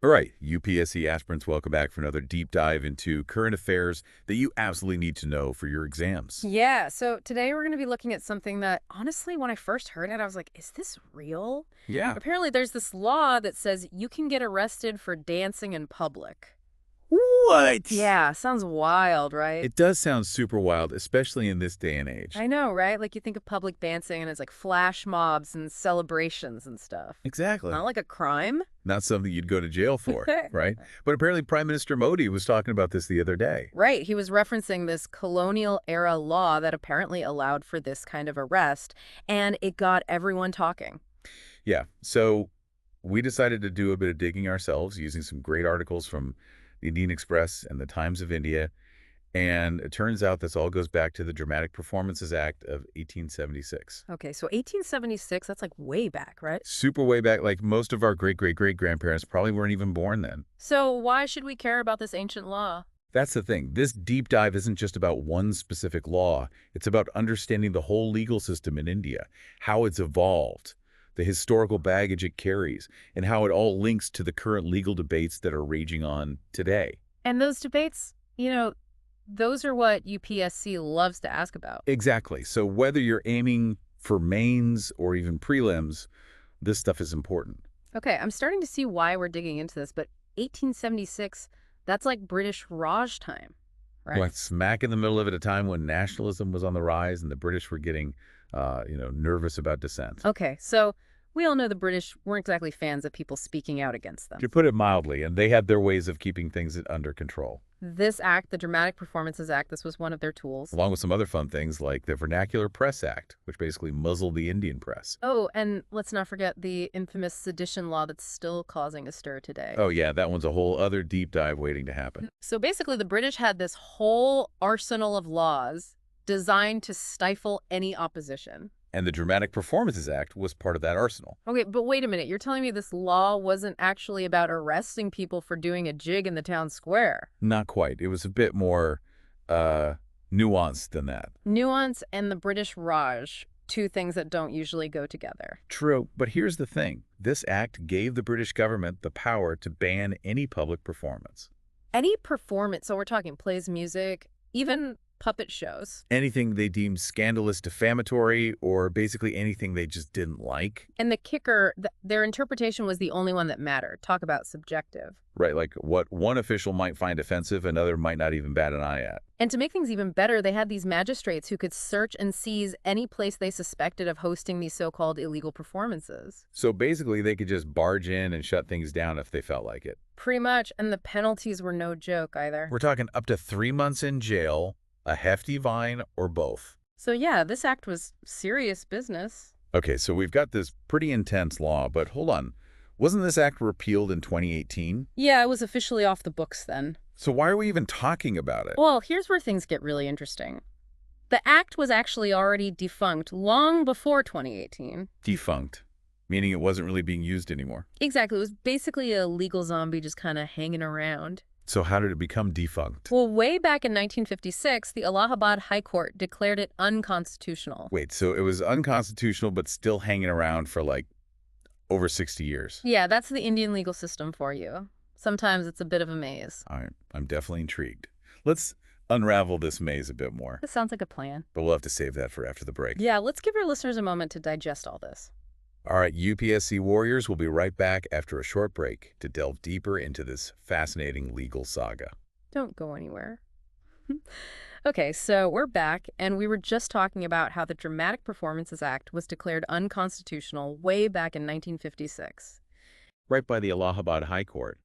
All right, UPSC aspirants, welcome back for another deep dive into current affairs that you absolutely need to know for your exams. Yeah, so today we're going to be looking at something that, honestly, when I first heard it, I was like, is this real? Yeah. Apparently, there's this law that says you can get arrested for dancing in public. What? Yeah, sounds wild, right? It does sound super wild, especially in this day and age. I know, right? Like, you think of public dancing and it's like flash mobs and celebrations and stuff. Exactly. Not like a crime. Not something you'd go to jail for, right? But apparently Prime Minister Modi was talking about this the other day. Right, he was referencing this colonial-era law that apparently allowed for this kind of arrest, and it got everyone talking. Yeah, so we decided to do a bit of digging ourselves using some great articles from the Indian Express and the Times of India. And it turns out this all goes back to the Dramatic Performances Act of 1876. Okay, so 1876, that's like way back, right? Super way back, like most of our great-great-great-grandparents probably weren't even born then. So why should we care about this ancient law? That's the thing. This deep dive isn't just about one specific law. It's about understanding the whole legal system in India, how it's evolved, the historical baggage it carries, and how it all links to the current legal debates that are raging on today. And those debates, those are what UPSC loves to ask about. Exactly. So whether you're aiming for mains or even prelims, this stuff is important. Okay, I'm starting to see why we're digging into this, but 1876, that's like British Raj time, right? Well, smack in the middle of it, a time when nationalism was on the rise and the British were getting, nervous about dissent. Okay, so we all know the British weren't exactly fans of people speaking out against them. To put it mildly, and they had their ways of keeping things under control. This act, the Dramatic Performances Act, this was one of their tools. Along with some other fun things like the Vernacular Press Act, which basically muzzled the Indian press. Oh, and let's not forget the infamous sedition law that's still causing a stir today. Oh yeah, that one's a whole other deep dive waiting to happen. So basically, the British had this whole arsenal of laws designed to stifle any opposition. And the Dramatic Performances Act was part of that arsenal. Okay, but wait a minute. You're telling me this law wasn't actually about arresting people for doing a jig in the town square? Not quite. It was a bit more nuanced than that. Nuance and the British Raj, two things that don't usually go together. True, but here's the thing. This act gave the British government the power to ban any public performance. Any performance, so we're talking plays, music, even puppet shows. Anything they deemed scandalous, defamatory, or basically anything they just didn't like. And the kicker, their interpretation was the only one that mattered. Talk about subjective. Right, like what one official might find offensive, another might not even bat an eye at. And to make things even better, they had these magistrates who could search and seize any place they suspected of hosting these so-called illegal performances. So basically, they could just barge in and shut things down if they felt like it. Pretty much, and the penalties were no joke either. We're talking up to 3 months in jail, a hefty fine, or both. So yeah, this act was serious business. Okay, so we've got this pretty intense law, but hold on. Wasn't this act repealed in 2018? Yeah, it was officially off the books then. So why are we even talking about it? Well, here's where things get really interesting. The act was actually already defunct long before 2018. Defunct, meaning it wasn't really being used anymore. Exactly. It was basically a legal zombie just kind of hanging around. So how did it become defunct? Well, way back in 1956, the Allahabad High Court declared it unconstitutional. Wait, so it was unconstitutional but still hanging around for like over 60 years? Yeah, that's the Indian legal system for you. Sometimes it's a bit of a maze. All right, I'm definitely intrigued. Let's unravel this maze a bit more. This sounds like a plan. But we'll have to save that for after the break. Yeah, let's give our listeners a moment to digest all this. All right, UPSC Warriors will be right back after a short break to delve deeper into this fascinating legal saga. Don't go anywhere. Okay, so we're back, and we were just talking about how the Dramatic Performances Act was declared unconstitutional way back in 1956. Right by the Allahabad High Court.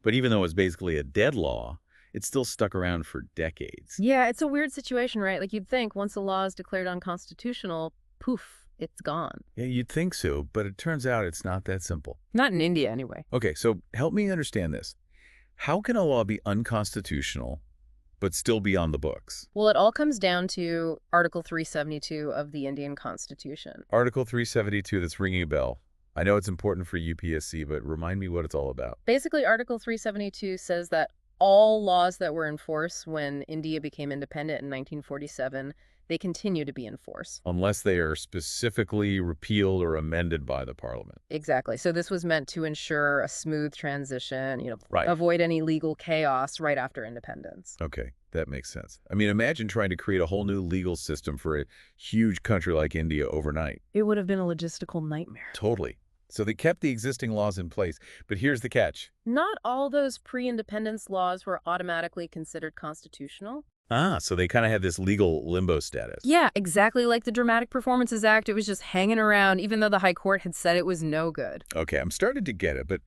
But even though it's basically a dead law, it's still stuck around for decades. Yeah, it's a weird situation, right? Like you'd think once a law is declared unconstitutional, poof, it's gone. Yeah, you'd think so, but it turns out it's not that simple. Not in India, anyway. Okay, so help me understand this. How can a law be unconstitutional but still be on the books? Well, it all comes down to Article 372 of the Indian Constitution. Article 372, that's ringing a bell. I know it's important for UPSC, but remind me what it's all about. Basically, Article 372 says that all laws that were in force when India became independent in 1947 they continue to be in force. Unless they are specifically repealed or amended by the parliament. Exactly. So this was meant to ensure a smooth transition, Right. avoid any legal chaos right after independence. Okay, that makes sense. I mean, imagine trying to create a whole new legal system for a huge country like India overnight. It would have been a logistical nightmare. Totally. So they kept the existing laws in place, but here's the catch. Not all those pre-independence laws were automatically considered constitutional. So they kind of had this legal limbo status. Yeah, exactly like the Dramatic Performances Act. It was just hanging around, even though the High Court had said it was no good. Okay, I'm starting to get it, but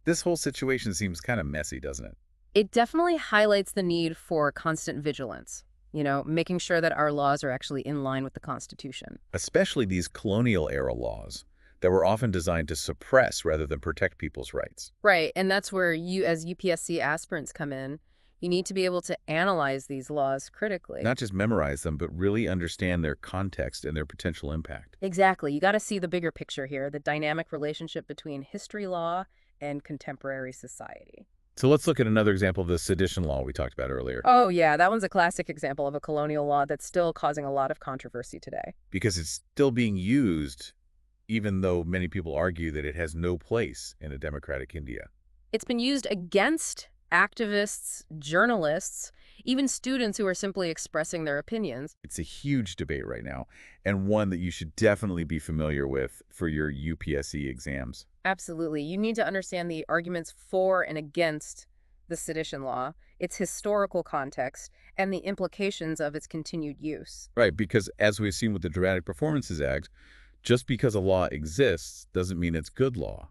this whole situation seems kind of messy, doesn't it? It definitely highlights the need for constant vigilance, making sure that our laws are actually in line with the Constitution. Especially these colonial-era laws that were often designed to suppress rather than protect people's rights. Right, and that's where you, as UPSC aspirants, come in. You need to be able to analyze these laws critically. Not just memorize them, but really understand their context and their potential impact. Exactly. You got to see the bigger picture here, the dynamic relationship between history law and contemporary society. So let's look at another example of the sedition law we talked about earlier. Oh, yeah, that one's a classic example of a colonial law that's still causing a lot of controversy today. Because it's still being used, even though many people argue that it has no place in a democratic India. It's been used against activists, journalists, even students who are simply expressing their opinions. It's a huge debate right now, and one that you should definitely be familiar with for your UPSC exams. Absolutely. You need to understand the arguments for and against the sedition law, its historical context, and the implications of its continued use. Right, because as we've seen with the Dramatic Performances Act, just because a law exists doesn't mean it's good law.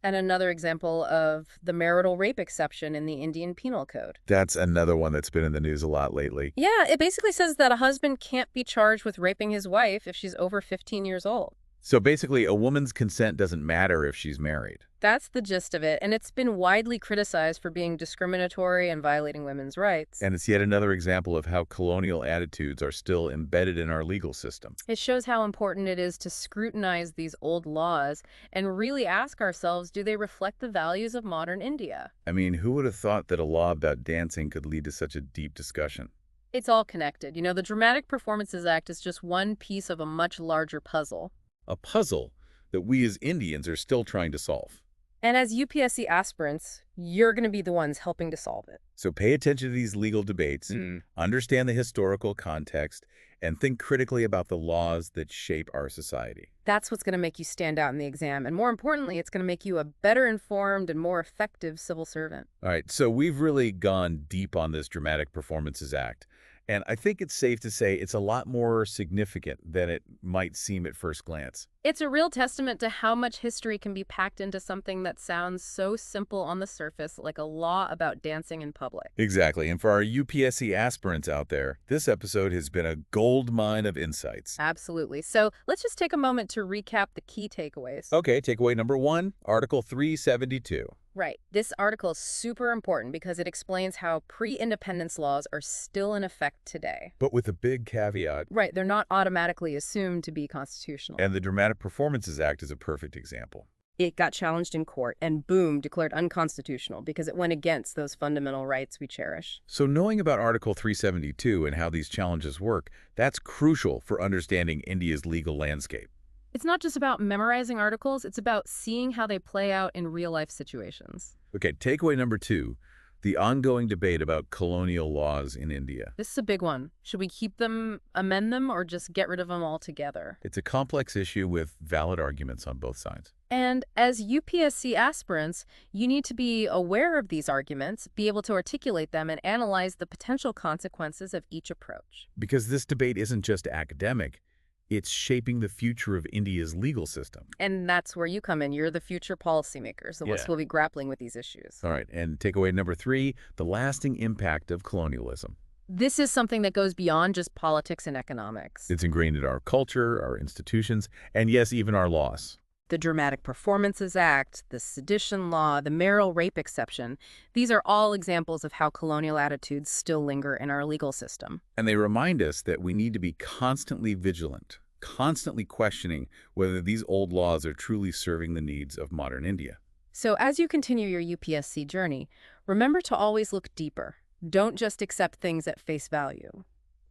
And another example of the marital rape exception in the Indian Penal Code. That's another one that's been in the news a lot lately. Yeah, it basically says that a husband can't be charged with raping his wife if she's over 15 years old. So basically, a woman's consent doesn't matter if she's married. That's the gist of it, and it's been widely criticized for being discriminatory and violating women's rights. And it's yet another example of how colonial attitudes are still embedded in our legal system. It shows how important it is to scrutinize these old laws and really ask ourselves, do they reflect the values of modern India? I mean, who would have thought that a law about dancing could lead to such a deep discussion? It's all connected. The Dramatic Performances Act is just one piece of a much larger puzzle. A puzzle that we as Indians are still trying to solve. And as UPSC aspirants, you're going to be the ones helping to solve it. So pay attention to these legal debates, understand the historical context, and think critically about the laws that shape our society. That's what's going to make you stand out in the exam. And more importantly, it's going to make you a better informed and more effective civil servant. All right, so we've really gone deep on this Dramatic Performances Act. And I think it's safe to say it's a lot more significant than it might seem at first glance. It's a real testament to how much history can be packed into something that sounds so simple on the surface, like a law about dancing in public. Exactly. And for our UPSC aspirants out there, this episode has been a gold mine of insights. Absolutely. So let's just take a moment to recap the key takeaways. Okay, takeaway number 1, Article 372. Right. This article is super important because it explains how pre-independence laws are still in effect today. But with a big caveat. Right. They're not automatically assumed to be constitutional. And the Dramatic Performances Act is a perfect example. It got challenged in court and, boom, declared unconstitutional because it went against those fundamental rights we cherish. So knowing about Article 372 and how these challenges work, that's crucial for understanding India's legal landscape. It's not just about memorizing articles, it's about seeing how they play out in real-life situations. Okay, takeaway number 2, the ongoing debate about colonial laws in India. This is a big one. Should we keep them, amend them, or just get rid of them altogether? It's a complex issue with valid arguments on both sides. And as UPSC aspirants, you need to be aware of these arguments, be able to articulate them, and analyze the potential consequences of each approach. Because this debate isn't just academic. It's shaping the future of India's legal system. And that's where you come in. You're the future policymakers, the ones who will be grappling with these issues. All right, and takeaway number 3, the lasting impact of colonialism. This is something that goes beyond just politics and economics. It's ingrained in our culture, our institutions, and yes, even our laws. The Dramatic Performances Act, the sedition law, the marital rape exception, these are all examples of how colonial attitudes still linger in our legal system. And they remind us that we need to be constantly vigilant, constantly questioning whether these old laws are truly serving the needs of modern India. So as you continue your UPSC journey, remember to always look deeper. Don't just accept things at face value.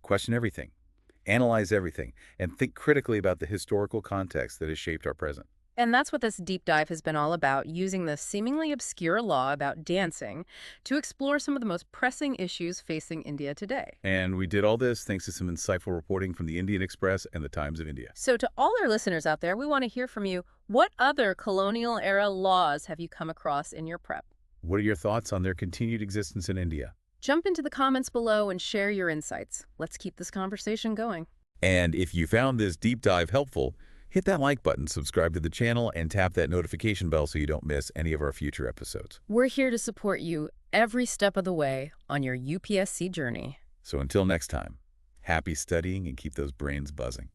Question everything. analyze everything, and think critically about the historical context that has shaped our present. And that's what this deep dive has been all about, using the seemingly obscure law about dancing to explore some of the most pressing issues facing India today. And we did all this thanks to some insightful reporting from the Indian Express and the Times of India. So to all our listeners out there, we want to hear from you. What other colonial-era laws have you come across in your prep? What are your thoughts on their continued existence in India? Jump into the comments below and share your insights. Let's keep this conversation going. And if you found this deep dive helpful, hit that like button, subscribe to the channel, and tap that notification bell so you don't miss any of our future episodes. We're here to support you every step of the way on your UPSC journey. So until next time, happy studying and keep those brains buzzing.